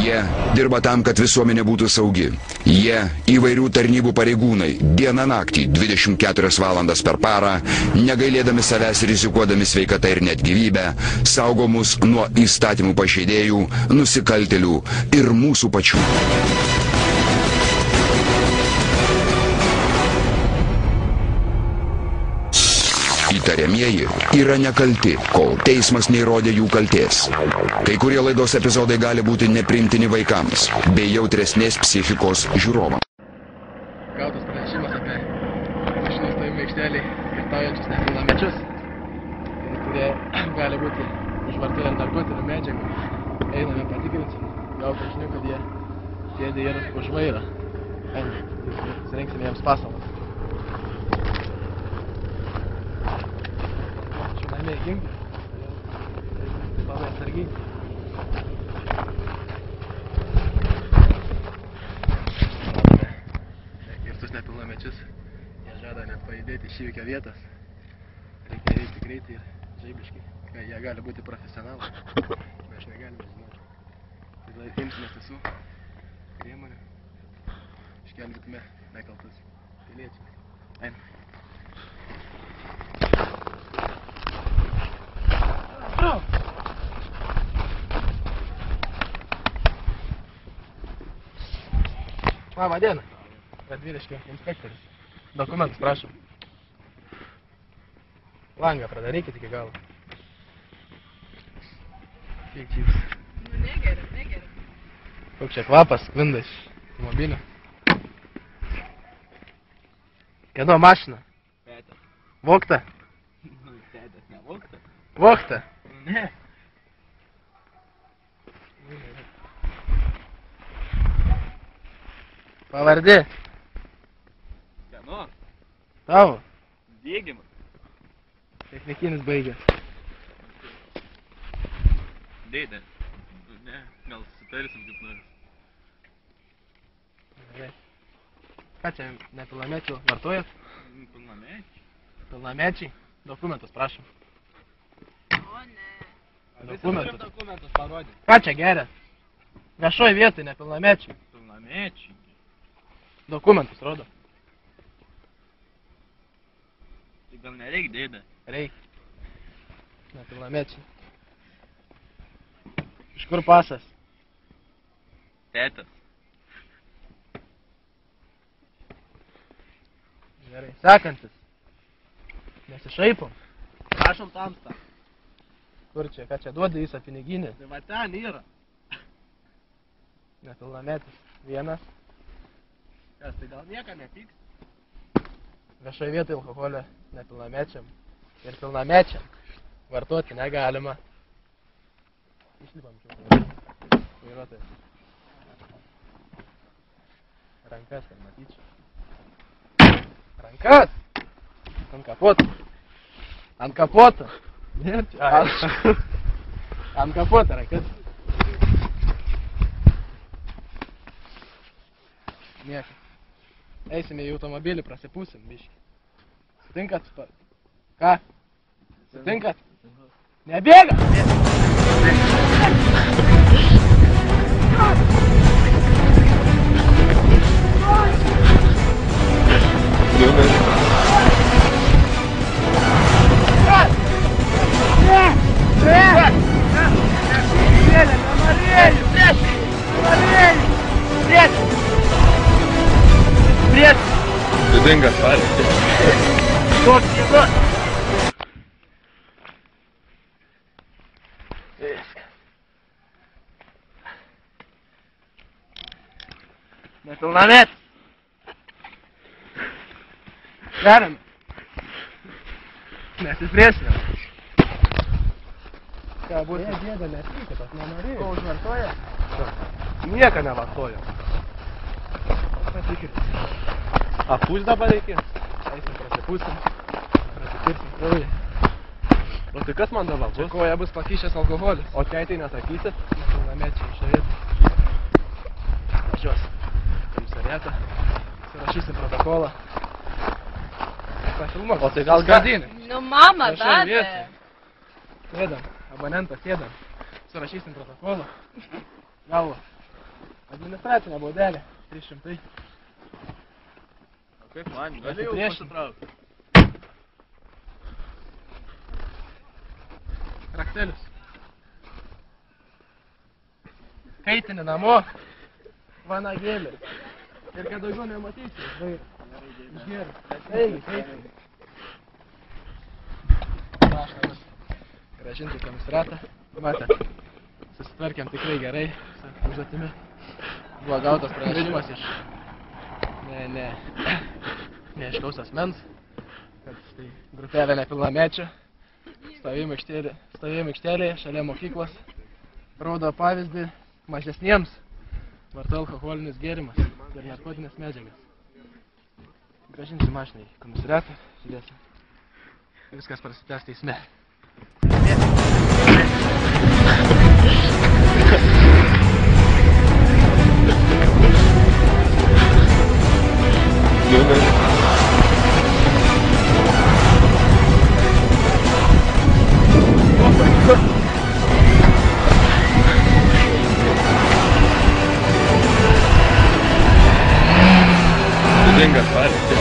Jie dirba tam, kad visuomenė būtų saugi. Jie įvairių tarnybų pareigūnai, dieną naktį, 24 valandas per parą, negailėdami savęs rizikuodami sveikatą ir net gyvybę, saugo mus nuo įstatymų pažeidėjų, nusikaltėlių ir mūsų pačių. Įtariamieji yra nekalti, kol teismas neįrodė jų kaltės. Kai kurie laidos epizodai gali būti nepriimtini vaikams bei jautresnės psichikos žiūrovams. Gautas pranešimas apie mašinos stovėjimo aikštelėje girtaujančius nepilnamečius, kurie gali būti užvartoję narkotinių medžiagų. Einame patikrinsim, gauta žinių, kad jie sėdi ir už vairą. Surinksime jiems pasalą. Šunamiai ginklai, labai atsargiai. Girtus nepilnamečius, jie žada net pajudėti iš įvykio vietos. Reikia veikti greitai ir žaibiškai. Jie gali būti profesionalai, mes negalime žinoti. Todėl imsimės visų priemonių, išgelbėtume nekaltus piliečius. Einam. Labą dieną. Radviliškio inspektorius. Dokumentus prašom. Langą pradarykit iki galo. Kiek čia jūs? Nu negeriu. Koks čia kvapas sklinda iš automobilio. Kieno mašina? Tėtas. Vogta? Nu, tėtas ne vogta. Vogta? Ne. Pavardė? Kieno? Tavo? Diegimas. Technikinis baigęs. Dėdė. Ne, gal sutarsim kaip nors. Gerai. Ką čia nepilnamečių vartojat? Pilnamečiai. Pilnamečiai? Dokumentus prašom. O ne. Dokumentus. Dokumentus parodė. Ką čia geria? Viešoj vietoj nepilnamečiai. Pilnamečiai. Dokumentus rodo. Tai gal nereik, dėdė. Reikia. Nepilnamečiai. Iš kur pasas? Tėtas. Gerai. Sekantis. Nesišaipom. Prašom tamstą. Kur čia? Ką čia duoda visą piniginį? Tai va ten yra. Nepilnametis. Vienas. Kas, tai gal nieko netiks? Viešoj vietoj alkoholio nepilnamečiam ir pilnamečiam vartoti negalima. Išlipam čia. Vairuotojas. Rankas, kad matyčiau. Rankas! Ant kapoto. Ant kapoto. Ne, čia. Ant kapoto rankas. Nieko. Eisime į automobilį, prasipūsim, biškį. Sutinkat? Ką? Sutinkat? Nebėga! Sudingas palėti. Toks jėgas! Viskas. Nepilnametis. Geriame. Nesipriešinam. Ką bus? Dėda, nesvykit, aš nenorėjau. Ko užvartoja? Nieko nevartoja. Patikrit. A pūs dabar reikės? Eisim, prasipūsim. Prasipirsim kraują. O tai kas man dabar bus? Čia koja bus pakišęs alkoholis. O čia tai nesakysit? Nepilnamečiai išėjėt. Važiuos. Komisariatą. Surašysim protokolą. Pasifilmuok. O tai gal gadinė? Nu mama, tada. Sėdam. Abonentas sėdam. Surašysim protokolą. Galva. Administracinė baudelė. 300. O kaip man? Gali jau Pasipriešink. pasitraukti. Raktelius. Kaitini namo. Vanagėlį. Ir kad daugiau nematysi. Išgėri. Eigi, kaitini. Prašomas. Gražinti komisariatą. Matėt. Susitvarkėm tikrai gerai su užduotimi. Buvo gautas pranešimas iš neaiškaus asmens, kad tai grupelė nepilnamečių stovėjimo aikštelėje šalia mokyklos rodo pavyzdį mažesniems vartoja alkoholinius gėrimus ir narkotinės medžiagas. Grąžinsiu mašiną į komisariatą, žiūrėsim. Viskas prasitęs teisme. Sudingas, ar?